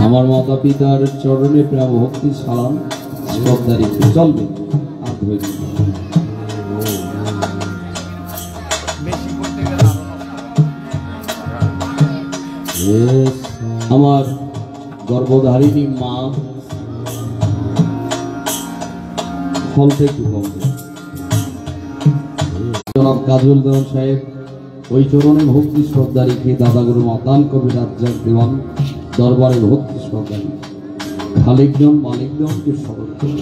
আমার মাতা পিতার চরণে প্রেম ভক্তি সালাম শ্রদ্ধা রেখে চলবে আর ধরে আমার গর্ভধারিণী মা ফলতে একটু কম জনাব কাজল দেওয়ান সাহেব ওই চরণে ভক্তি শ্রদ্ধা রেখে দাদাগুরু মাতাল কবি রাজ্জাক দেওয়ান দরবারে ভক্তি শ্রদ্ধা রেখে খালিকজন মালিকজনকে স্মরণ করে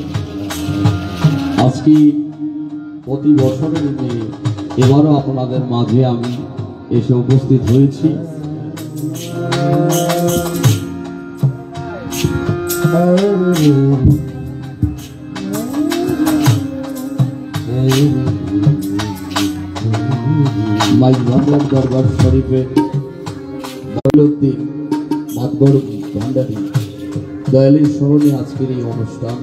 আজকে প্রতি বছরের নিয়ে এবারও আপনাদের মাঝে আমি এসে উপস্থিত হয়েছি। মাইজভান্ডার দরবার শরীফে মাতবর ভান্ডারী দয়ালের স্মরণে আজকের এই অনুষ্ঠান।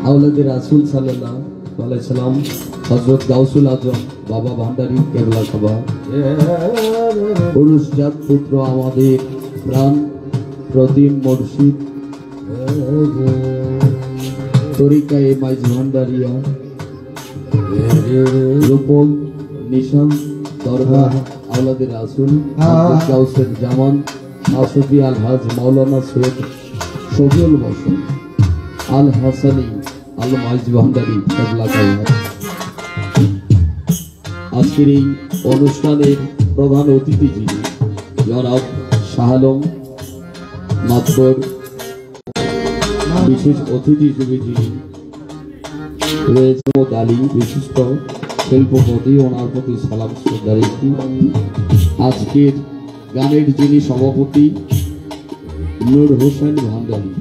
আওলাদে রাসূল সাল্লাল্লাহু আলাইহি সাল্লাম হযরত গাউসুল আজম বাবা ভান্ডারী কেবলা সভা পুরুষজাত পুত্র আমাদের প্রাণ প্রতিম মুর্শিদ তরিকা এ মাইজ ভান্ডারিয়া রূপক নিশান দরবার আওলাদে রাসূল গাউসের জামান আসফি আল হাজ মাওলানা সৈয়দ শফিউল বসন আল হাসানি আল মাইজ ভান্ডারী কেবলা কাওয়া আজকের এই অনুষ্ঠানের প্রধান অতিথি যিনি জনাব শাহ আলম মাতবর বিশেষ অতিথি হিসেবে যিনি রয়েছে আলী বিশিষ্ট শিল্পপতি ওনার প্রতি সালাম শ্রদ্ধা রেখে আজকের গানের যিনি সভাপতি নূর হোসেন ভান্ডারী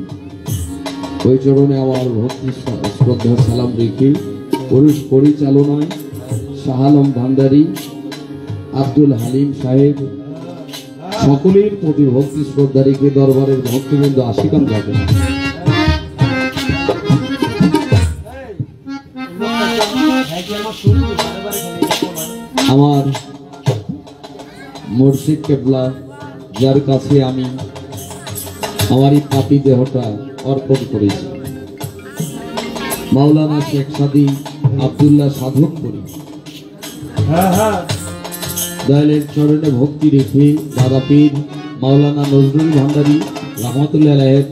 ওই চরণে আমার ভক্তি শ্রদ্ধা সালাম রেখে পুরুষ পরিচালনায় শাহ আলম ভান্ডারী আব্দুল হালিম সাহেব সকলের প্রতি ভক্তি শ্রদ্ধা রেখে দরবারের ভক্তবৃন্দ আশীর্বাদ রাখেন। আমার মুর্শিদ কেবলা যার কাছে আমি আমার এই পাপি দেহটা অর্পণ করেছি মাওলানা শেখ সাদি আব্দুল্লাহ সাধক করি দয়ালের চরণে ভক্তি রেখে দাদা পীর মাওলানা নজরুল ভান্ডারী রহমতুল্লাহ আলাইহির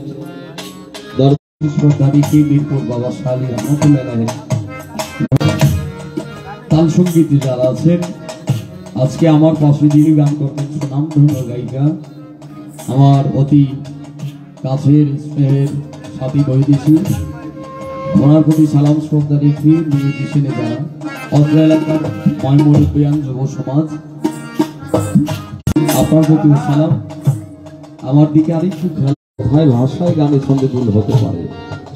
দরবার শ্রদ্ধা রেখে মিরপুর বাবা শালী রহমতুল্লাহ আলাইহির তাল সঙ্গীতে যারা আছেন আজকে আমার পাশে যিনি গান করতেন সুনামধন্য গায়িকা আমার অতি কাছের স্নেহের সাথী বৈদেশী ওনার প্রতি সালাম শ্রদ্ধা রেখে মিউজিশিয়ানে যারা অত্র এলাকার ময়মনসিয়ান যুব সমাজ আপনার প্রতি সালাম। আমার দিকে আরেকটু খেয়াল ভাষায় গানে ছন্দপূর্ণ হতে পারে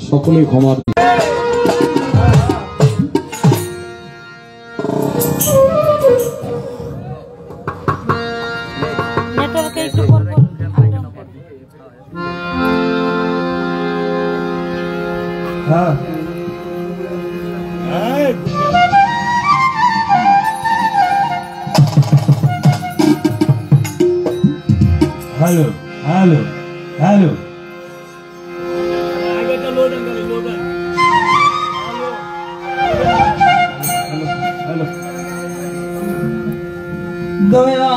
সকলে ক্ষমার Hello, hello, hello. Hello. Daya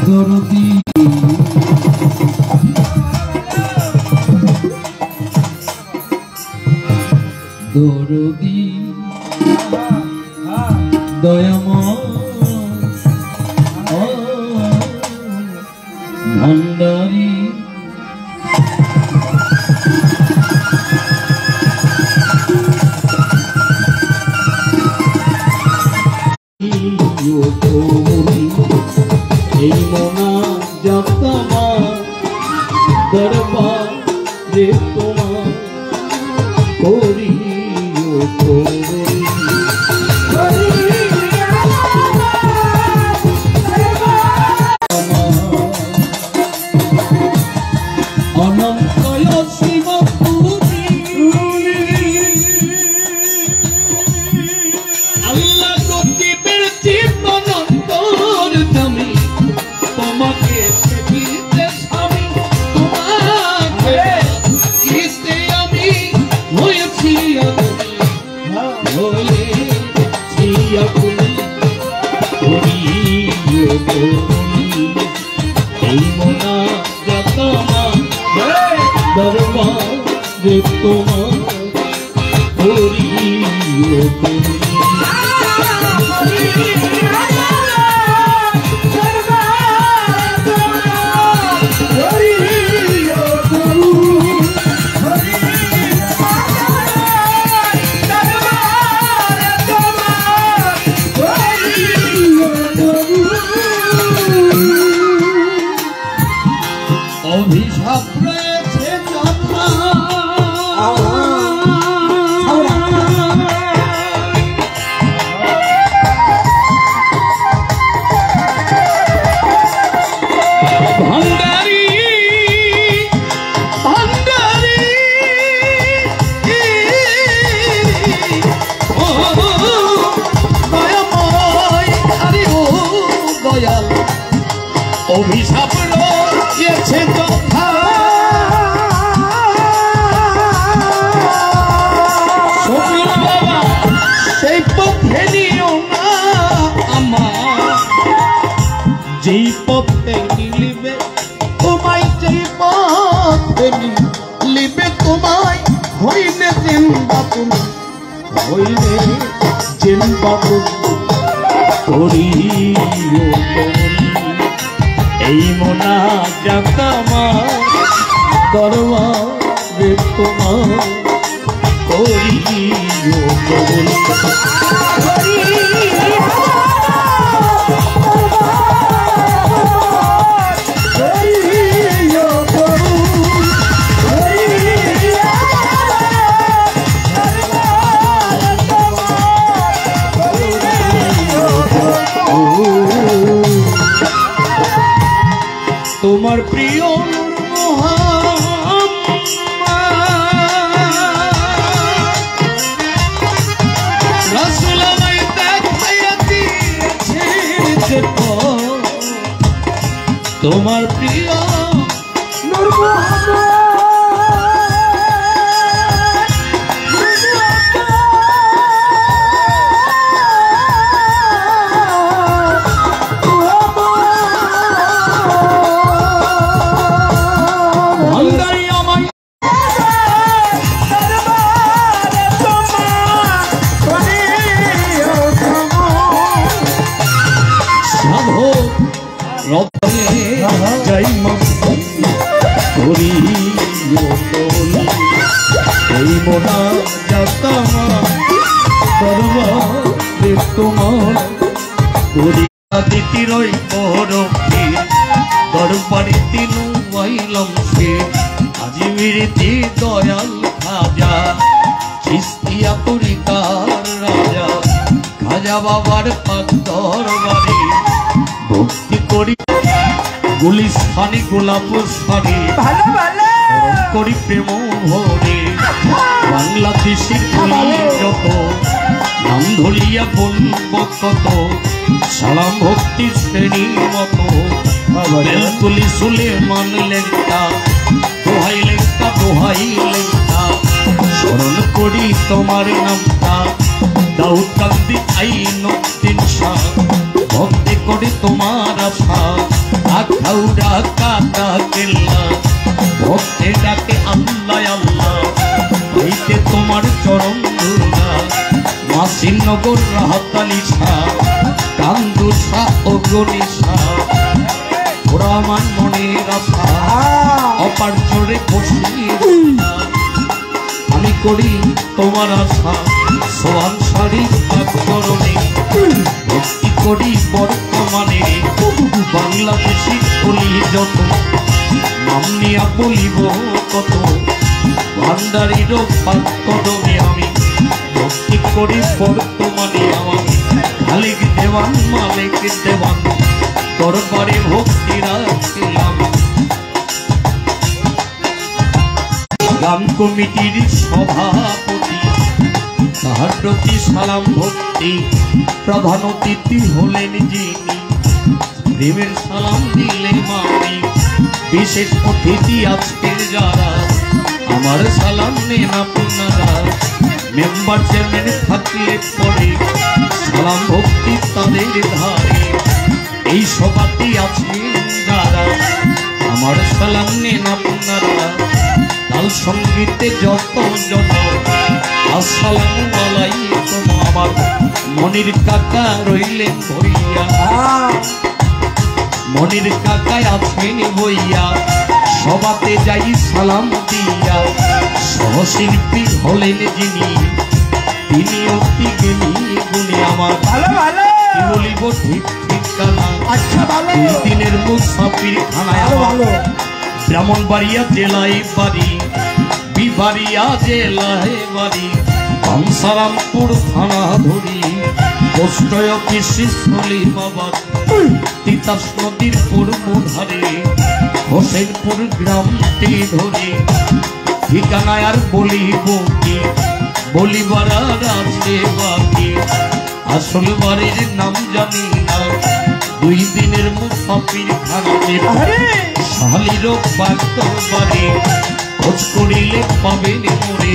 দরদি দরদি দয়াময় ভান্ডারী এই মনা যাত্রা দরবার রে তোমার করি তোমার করি ও করি। অভিশাপ রয়েছে ভান্ডারি ভান্ডারি ও দয়াময় আরে ও দয়াল অভিশাপ রয়েছে কথা শোনো বাবা সেই পথে নিও না আমার যেই পথে নিলিবে তোমায় যেই পথে নিলিবে তোমায় হইলে জিন্দা তুমি হইলে জিন্দা তুমি করি এই মোনা জাত আমার দরবারে তোমার করি কবুল তোমার প্রিয় রাসূল আমায় দেখাইয়া দিয়েছে তোমার প্রিয় নূর মুহাম্মদ যাই করি এই মোনা যাতামা দরবারে তোমার করি দিতিরই পরকে দরবারে তিনু আইলাম সে আজিমিরিতি দয়াল খাজা চিস্তিয়া তরিকার রাজা খাজা বাবার পাক দরবারে ভক্তি করি গুলিস্তানি গোলাপ সারি ভালো ভালো করি প্রেম ভরে বাংলাদেশের কলি যত নাম ধরিয়া বলব কত সালাম ভক্তি শ্রেণী মতো বেলকুলি সুলেমান লেখা দোহাই লেখা দোহাই লেখা স্মরণ করি তোমার নামটা দাউদ কান্দি আইনুদ্দিন শাহ ভক্তি করি তোমার আশা আখাউড়া কাটা কেল্লা ভক্তি ডাকে আল্লাহ আল্লাহ হইতে তোমার চরণ ধুলা মাসিনগর রাহাতালি শাহ কান্দু শাহ ও গনি শাহ ওরা আমার মনের আশা অপার জোরে বসি আমি করি তোমার আশা সোয়ান শাড়ি পাকরণে ভক্তি করি বর্তমানে বাংলাদেশি বলি যত নাম নিয়া বলিব কত ভান্ডারির পাকরণে আমি ভক্তি করি বর্তমানে আমি মালিক দেওয়ান মালিক দেওয়ান দরবারে ভক্তি রাখলাম গান কমিটির সভাপতি তাহার প্রতি সালাম ভক্তি প্রধান অতিথি হলেন যিনি প্রেমের সালাম দিলে মানি বিশেষ অতিথি আজকের যারা আমার সালাম নেন আপনারা মেম্বার চেয়ারম্যান থাকলে পরে সালাম ভক্তি তাদের ধারে এই সভাটি আছেন যারা আমার সালাম নেন আপনারা তাল সঙ্গীতে যত জন আসসালামু আলাইকুম আমার মনির কাকা রইলেন ভইয়া মনির কাকায় আছেন বইয়া সবাতে যাই সালাম দিয়া সহশিল্পী হলেন যিনি তিনি অতি জ্ঞানী গুণী আমার ভালো ভালো কি বলিব ঠিক ঠিকানা আচ্ছা ভালো দুই দিনের মুসাফির খানায় ভালো আমার ভালো ব্রাহ্মণবাড়িয়া জেলায় বাড়ি বিবাড়িয়া জেলায় বাড়ি কংসারামপুর থানা ধরি পোস্টয় কৃষি সলিমাবাদ তিতাস নদীর পূর্ব ধারে হোসেনপুর গ্রামটি ধরে ঠিকানায় আর বলিব কি বলিবার আর আছে বাকি আসল বাড়ির নাম জানি না দুই দিনের মুসাফির খানাতে শালির বাড়ি খোঁজ করিলে পাবেন মোরে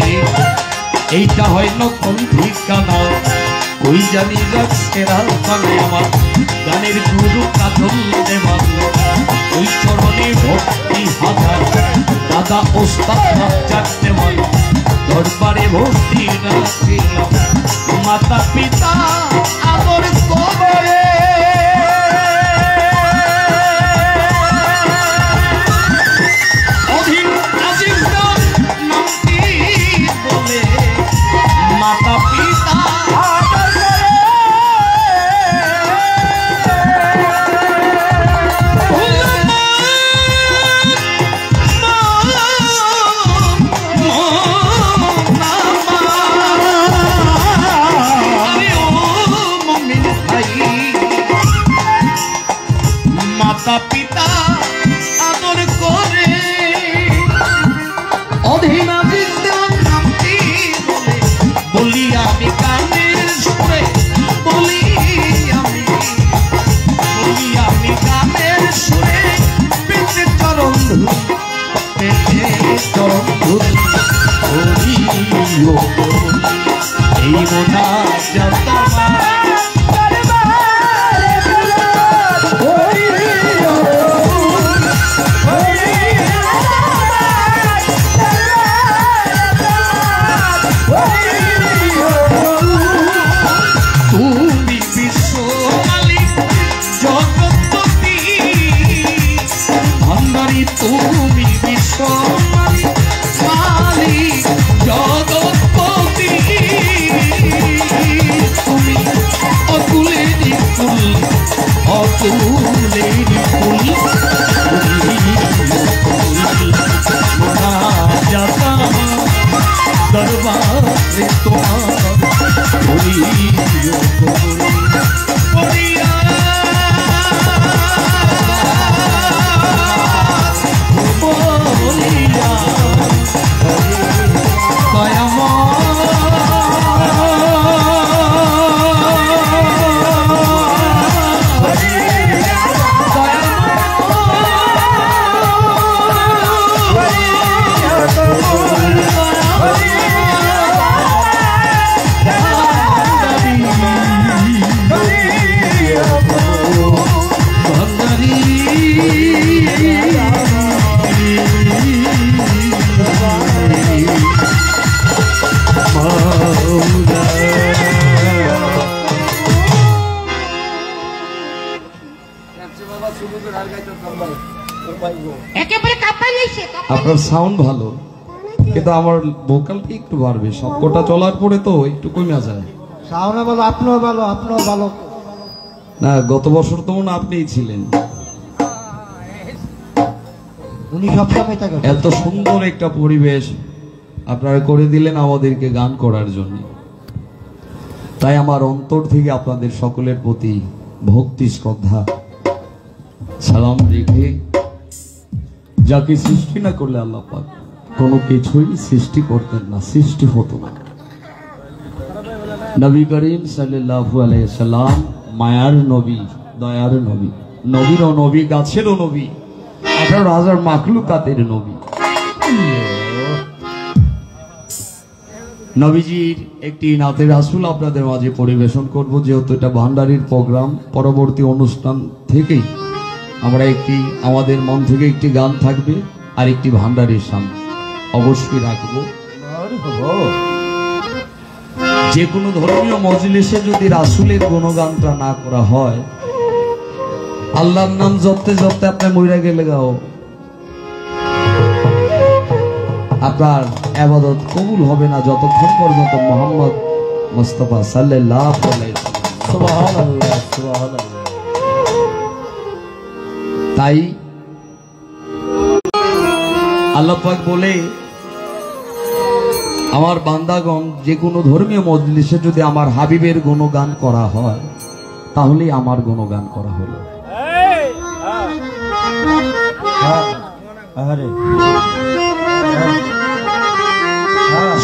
এইটা হয় নকল ঠিকানা কই জানি রাখছেরা কানে আমার গানের গুরু কাজল দেওয়ান ওই চরণে ভক্তি হাজার দাদা ওস্তাদ রাজ্জাক দেওয়ান দরবারে ভক্তি রাখিলাম মাতা পিতা আদর করে মাতা পিতা মাতা পিতা আদর করে অধীনাধীন নামটি বলি আমি কানের সুরে বলি আমি কানের সুরে পেটে চরণ ধুলি পেটে চরণ ধুলি এই মোনা যাতা তুমি বিশ্ব মালিক জগৎপতি তুমি অতুলের ফুল অতুলের ফুল যাতা দরবারে তোমার আপনার সাউন্ড ভালো কিন্তু আমার ভোকালটা একটু বাড়বে সবকটা চলার পরে তো একটু কমে যায় সাউন্ড ভালো আপনিও ভালো না গত বছর তো মনে আপনিই ছিলেন উনি সবসময় থাকে এত সুন্দর একটা পরিবেশ আপনারা করে দিলেন আমাদেরকে গান করার জন্য তাই আমার অন্তর থেকে আপনাদের সকলের প্রতি ভক্তি শ্রদ্ধা সালাম রেখে যাকে সৃষ্টি না করলে আল্লাহ পাক কোনো কিছুই সৃষ্টি করতেন না সৃষ্টি হতো না নবী করিম সাল্লাল্লাহু আলাইহি সাল্লাম মায়ার নবী দয়ার নবী নবীরও নবী গাছেরও নবী 18,000 মাখলুকাতের নবী নবীজির একটি নাতে রাসূল আপনাদের মাঝে পরিবেশন করব যেহেতু এটা ভান্ডারির প্রোগ্রাম পরবর্তী অনুষ্ঠান থেকেই আমরা একটি আমাদের মন থেকে একটি গান থাকবে আর একটি ভান্ডারির সামনে অবশ্যই রাখবো। যে কোনো ধর্মীয় মজলিসে যদি রাসূলের গুণগানটা না করা হয়, আল্লাহর নাম জপতে জপতে আপনি মইরা গেলে গাও, আপনার ইবাদত কবুল হবে না যতক্ষণ পর্যন্ত মুহাম্মদ মুস্তাফা সাল্লাল্লাহু আলাইহি ওয়াসাল্লাম। সুবহানাল্লাহ, সুবহানাল্লাহ। তাই আল্লাহ পাক বলে, আমার বান্দাগণ যে কোনো ধর্মীয় মজলিসে যদি আমার হাবিবের গুণগান করা হয়, তাহলে আমার গুণগান করা হলো।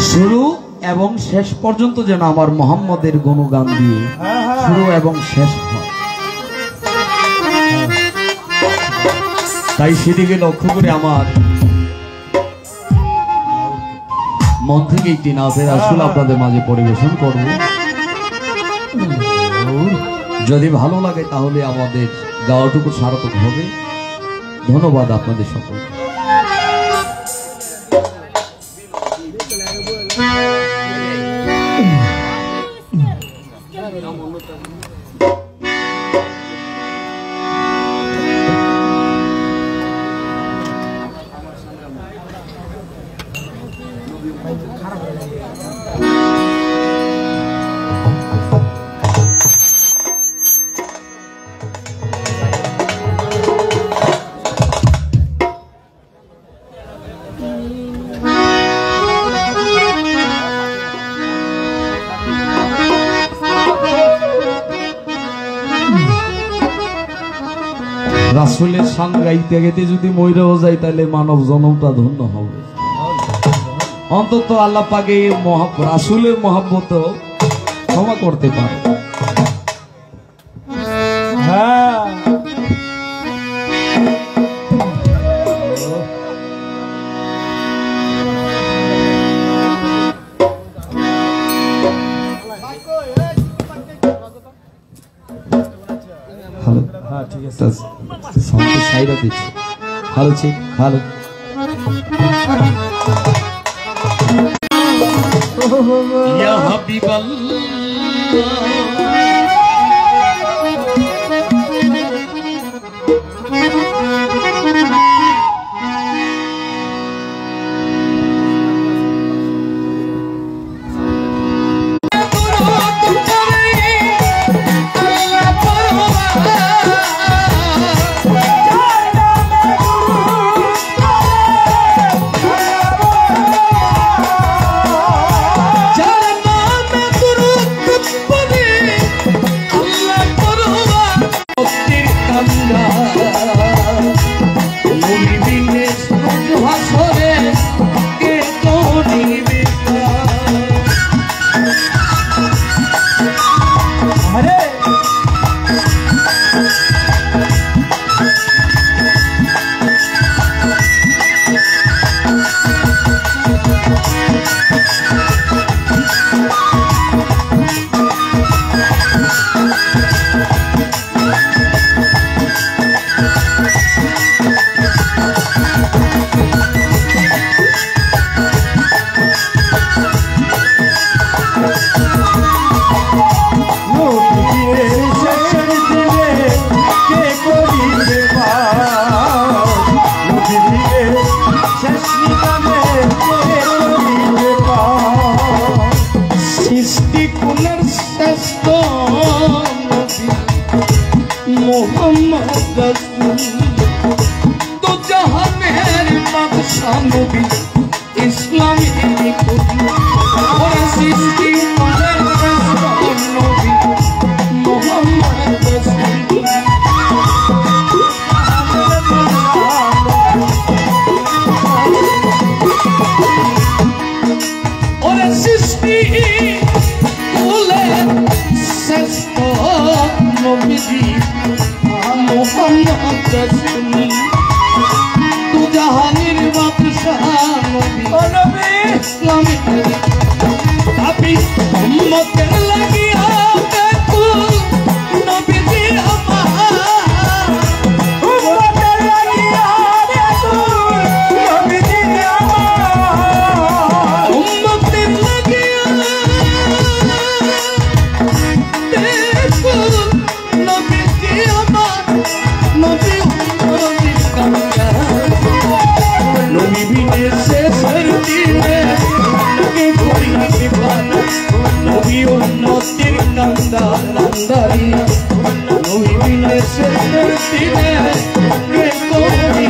শুরু এবং শেষ পর্যন্ত যেন আমার মুহাম্মদের গুণগান দিয়ে শুরু এবং শেষ হয়। তাই সেদিকে লক্ষ্য করে আমার মন থেকে একটি নাচের আসলে আপনাদের মাঝে পরিবেশন করব। যদি ভালো লাগে তাহলে আমাদের গাওয়াটুকু সার্থক হবে। ধন্যবাদ আপনাদের সকলকে। রাসূলের শান গাইতে গাইতে যদি মইরাও যায় তাহলে মানব জন্মটা ধন্য হবে। অন্তত আল্লাহ পাক এই রাসূলের মহব্বত ক্ষমা করতে পারে। হ্যাঁ, ঠিক আছে, সাউন্ড সাইরা দিচ্ছি। ভালো ঠিক ভালো। ইয়া হাবিবাল্লাহ, কান্দারি নবী বিনে শেষের দিনে কে করি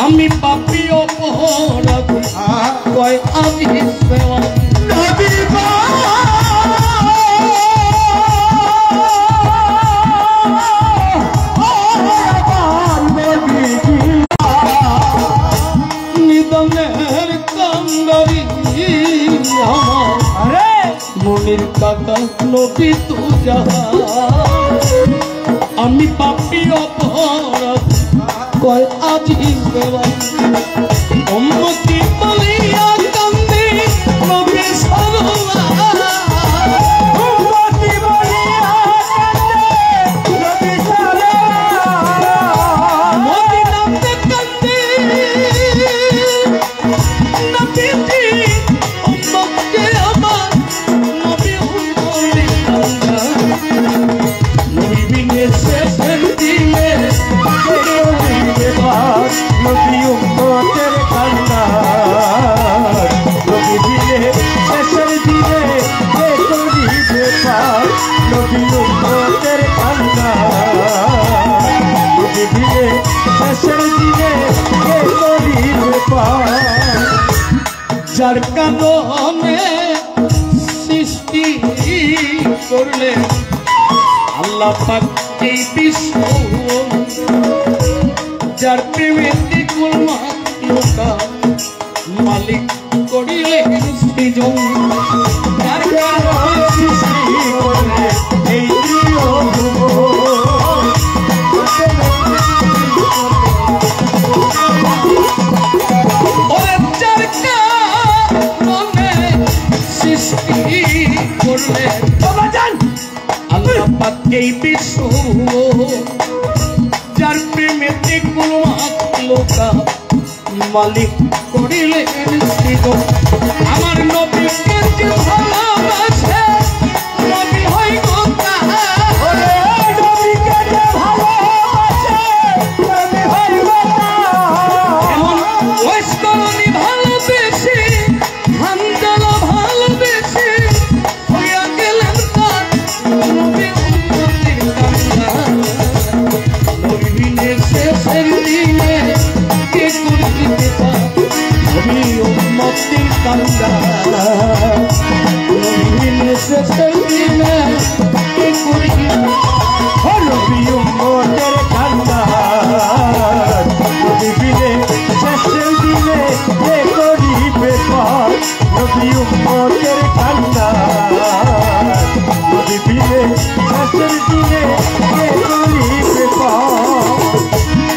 আমি পাপি অপরাধী কয় আমি সেবা নবী নিদনের কান্দারি আমার মনির কাকা নবী তুজা আমি পাপি অপরাধী কয় আজি সেবা উম্মতি বলিয়া কান্দি নবী সাল্লাল্লাহু উম্মতি বলিয়া কান্দি নবী সাল্লাল্লাহু মদিনাতে কান্দি নবীজি উম্মতকে আমার নবী উম্মতি কান্দা নবী বিনে শেষের দিনে নবী উম্মতের কান্দার নবী বিনে শেষের দিনে কে করিবে পার নবী উম্মতের কান্দার নবী বিনে শেষের দিনে কে করিবে পার যার কারণে সৃষ্টি করলে আল্লাহ পাক এই বিশ্ব যার প্রেমেতে কুলমাত্রকা মালিক করিলে সৃজন যার কারণে সৃষ্টি করলে এই যার কারণে সৃষ্টি করলে আল্লাহ পাক এই বিশ্ব যার প্রেমেতে কোনো আত্মকা মালিক করিলেন সৃজন আমার নবীকে যে ভালোবাসে নবী হয় গো তাহার নবীকে যে ভালোবাসে নবী হয় গো তাহার এমন ওয়াসকরণী ভালোবেসে হামদালা ভালোবেসে হইয়া গেলেন তার নবী উম্মতের কান্দার নবী বিনে শেষের দিনে কে করিবে পার নবী উম্মতের কান্দার নবী বিনে শেষের দিনে কে করিবে নবী উম্মতের কান্দার নবী বিনে শেষের দিনে কে করিবে পার নবী উম্মতের কান্দার নবী বিনে শেষের দিনে কে করিবে পার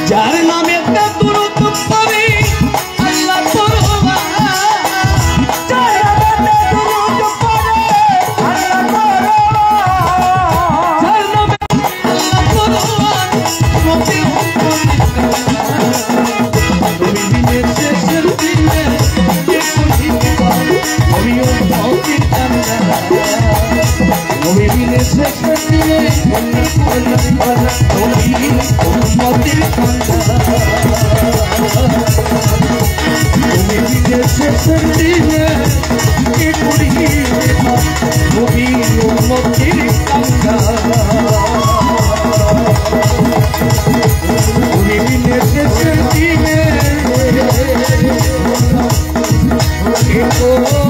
যার নামে দরুদ পড়ি আল্লাহ করবা যার নামে দরুদ পড়ি আল্লাহ করবা যার নামে আল্লাহ করবা নবী নবী বিনে শেষের দিনে কে করিবে পার নবী উম্মতের কান্দার নবী বিনে শেষের দিনে নবী উম্মতের কান্দার নবী বিনে শেষের দিনে কে করিবে পার নবী উম্মতের কান্দার নবী বিনে শেষের দিনে কে করিবে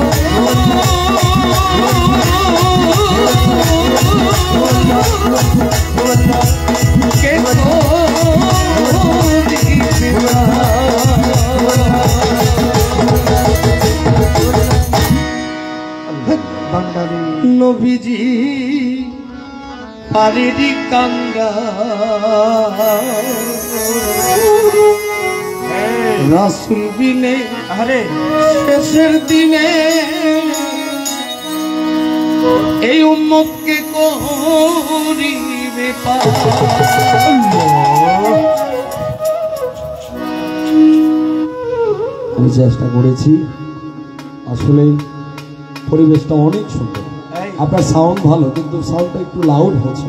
নবীজি পারেরি কাঙ্গা রাসূল বিনে আরে শেষের দিনে এই উম্মতকে করিবে পার। আমি চেষ্টা করেছি, আসলে পরিবেশটা অনেক সুন্দর। আপনার সাউন্ড ভালো, কিন্তু সাউন্ডটা একটু লাউড হচ্ছে।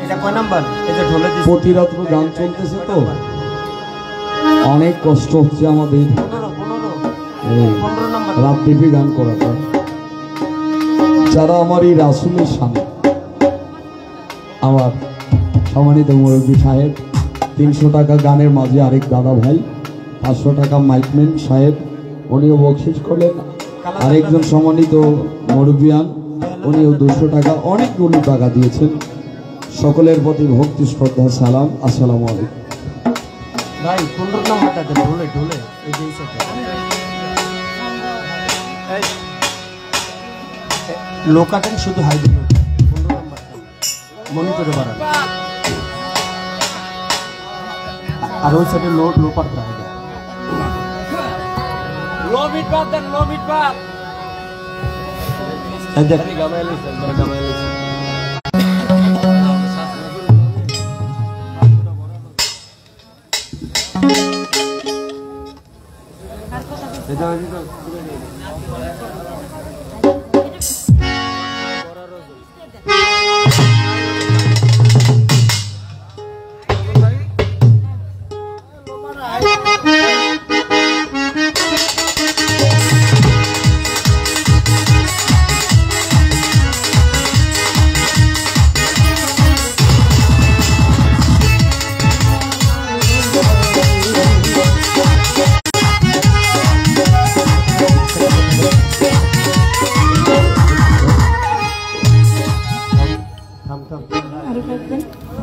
এটা কয় নাম্বার? এই যে ঢোলে দিছি প্রতিরাত্র গান চলতেছে তো অনেক কষ্ট হচ্ছে আমাদের 15 নাম্বার। রাত টিভি গান করাটা। যারা আমার এই রাসূলের সামনে, আমার সম্মানিত মুরব্বী সাহেব 300 টাকা গানের মাঝে আরেক দাদা ভাই, 500 টাকা মাইকম্যান সাহেব উনিও বকশিস করলেন, আরেকজন সম্মানিত মুরব্বিয়ান উনিও 200 টাকা, অনেকগুলো টাকা দিয়েছেন। সকলের প্রতি ভক্তি শ্রদ্ধা সালাম, আসসালামু আলাইকুম। ভাই 15 নাম্বারটা দেন, ঢোলে ঢোলে এই যে সাথে লোকাটেন শুধু হাই দিন 15 নাম্বারটা মনিটরে বাড়ান, আর ওই সাইডে লো পারটা হবে। লো মিট বাদ দেন, লো মিট বাদ। এই দেখ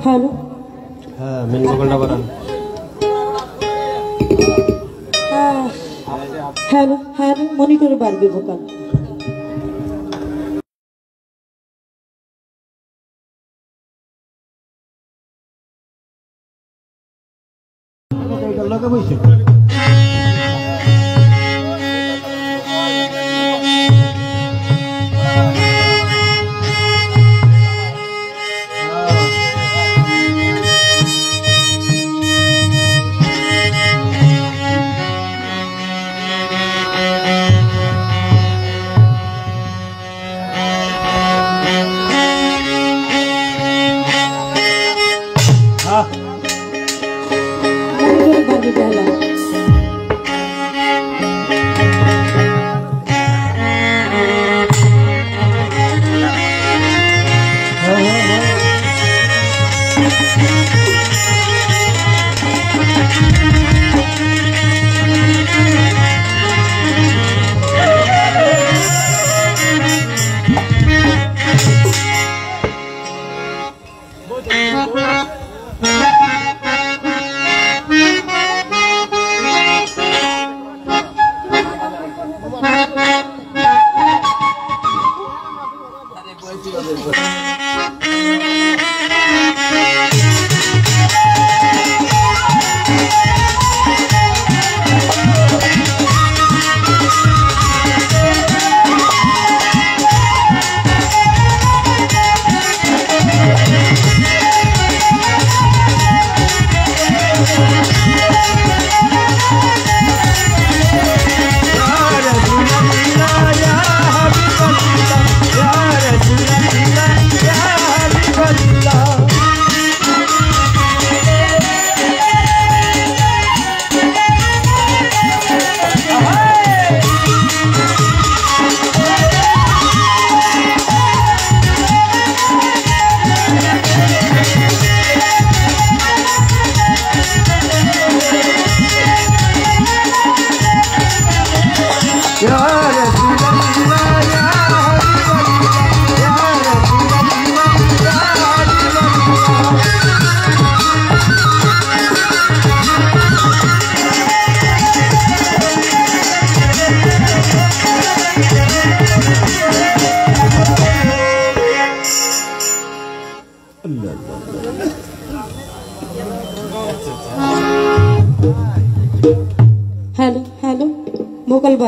হ্যালো, হ্যাঁ মেন মোবাইলটা বাড়ান। হ্যালো হ্যালো, মনিটরে বাড়বে ভোকাল। এটা লগে বইছে মনিটরে বাড়বে বেলা।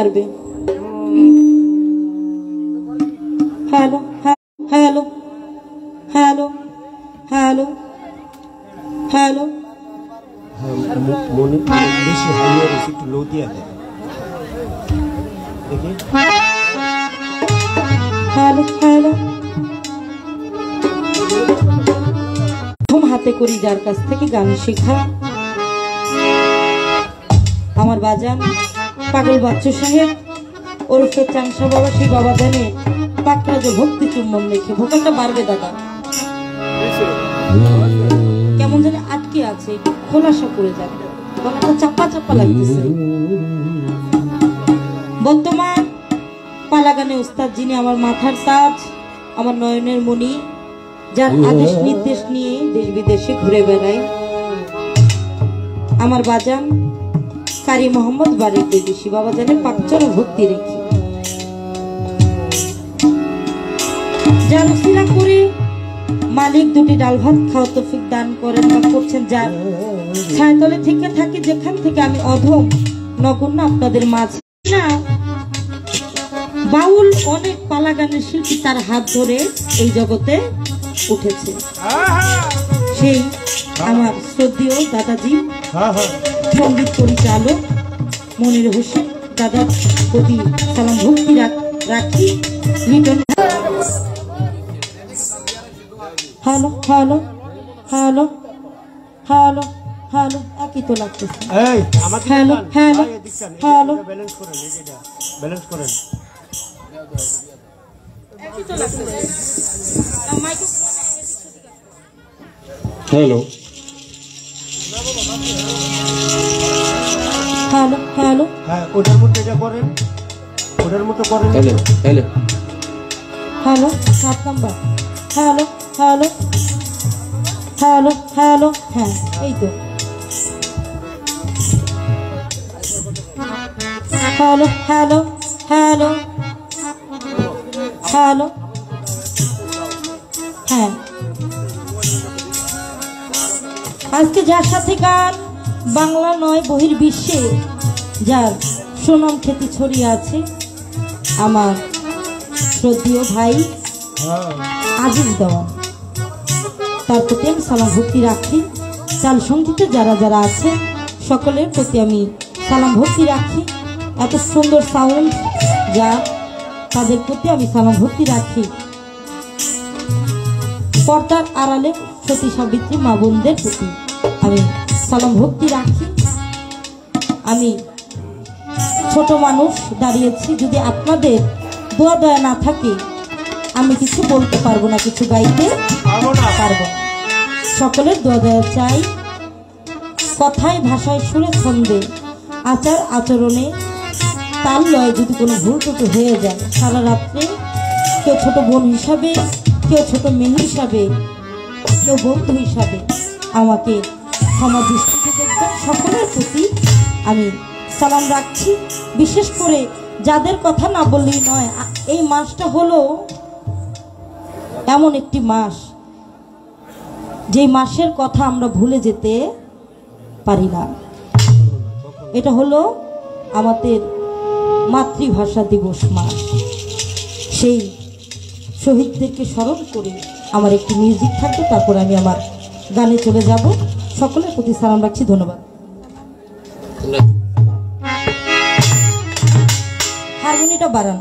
বাড়বে। Hello hello hello hello hello মনে বেশি হাই হয়ে গেছে, একটু লো দিয়ে দেয় দেখি। হ্যালো হ্যালো প্রথম হাতে করি যার কাছ থেকে গান শেখা আমার বাজান পাগল বাচ্চু সাহেব ওরফে চাংসা বাবা, সেই বাবা জানে পাকড়া যে ভক্তি চুম্বন রেখে ভোকালটা বাড়বে দাদা, কেমন জানি আটকে আছে, খোলাসা করে যাবে, গলাটা চাপা চাপা লাগতেছে। বর্তমান পালা গানে উস্তাদ যিনি আমার মাথার তাজ, আমার নয়নের মণি, যার আদেশ নির্দেশ নিয়ে দেশ বিদেশে ঘুরে বেড়ায়, আমার বাজান কারি মোহাম্মদ বারিক বিদেশি বাবা জানের পাকচর ভক্তি রেখে যার উসিলা করে মালিক দুটি ডাল ভাত খাওয়া তৌফিক দান করেন বা করছেন, যার ছায়াতলে থেকে থাকি, যেখান থেকে আমি অধম নগণ্য আপনাদের মাঝে না বাউল অনেক পালা গানের শিল্পী তার হাত ধরে এই জগতে উঠেছে। সেই আমার শ্রদ্ধেয় দাদাজি সঙ্গীত পরিচালক মনির হোসেন দাদার প্রতি সালাম ভক্তি রাখি। Hello hello hello hello hello একই তো লাগতেছে। হ্যালো হ্যালো হ্যালো ব্যালেন্স করেন, এটা ব্যালেন্স করেন। হ্যালো হ্যালো হ্যালো হ্যাঁ, ওটার মধ্যে এটা করেন, ওটার মতো করেন। Hello hello hello 7 number. Hello hello hello hello হ্যাঁ এই তো। হ্যালো হ্যালো হ্যালো হ্যালো হ্যাঁ আজকে যার সাথে গান বাংলা নয় বহির্বিশ্বে যার সুনাম খ্যাতি ছড়িয়ে আছে, আমার শ্রদ্ধেয় ভাই আজিজ দেওয়ান, তার প্রতি আমি সালাম ভক্তি রাখি। চাল সঙ্গীতে যারা যারা আছে সকলের প্রতি আমি সালাম ভক্তি রাখি। এত সুন্দর সাউন্ড যা, তাদের প্রতি আমি সালাম ভক্তি রাখি। পর্দার আড়ালে সতী সাবিত্রী মা বোনদের প্রতি আমি সালাম ভক্তি রাখি। আমি ছোট মানুষ দাঁড়িয়েছি, যদি আপনাদের দোয়া দয়া না থাকে আমি কিছু বলতে পারবো না, কিছু গাইতে পারবো না। সকলের দোয়া দয়া চাই। কথায় ভাষায় সুরে ছন্দে আচার আচরণে তাল লয় যদি কোনো ভুল টুটু হয়ে যায়, সারা রাত্রে কেউ ছোট বোন হিসাবে, কেউ ছোট মেয়ে হিসাবে, কেউ বন্ধু হিসাবে আমাকে ক্ষমা দৃষ্টিতে দেখবেন। সকলের প্রতি আমি সালাম রাখছি। বিশেষ করে যাদের কথা না বললেই নয়, এই মাসটা হলো এমন একটি মাস যে মাসের কথা আমরা ভুলে যেতে পারি না। এটা হলো আমাদের মাতৃভাষা দিবস মাস। সেই শহীদদেরকে স্মরণ করে আমার একটি মিউজিক থাকবে, তারপর আমি আমার গানে চলে যাব। সকলের প্রতি সালাম রাখছি, ধন্যবাদ। হারমোনিয়ামটা বাড়ান।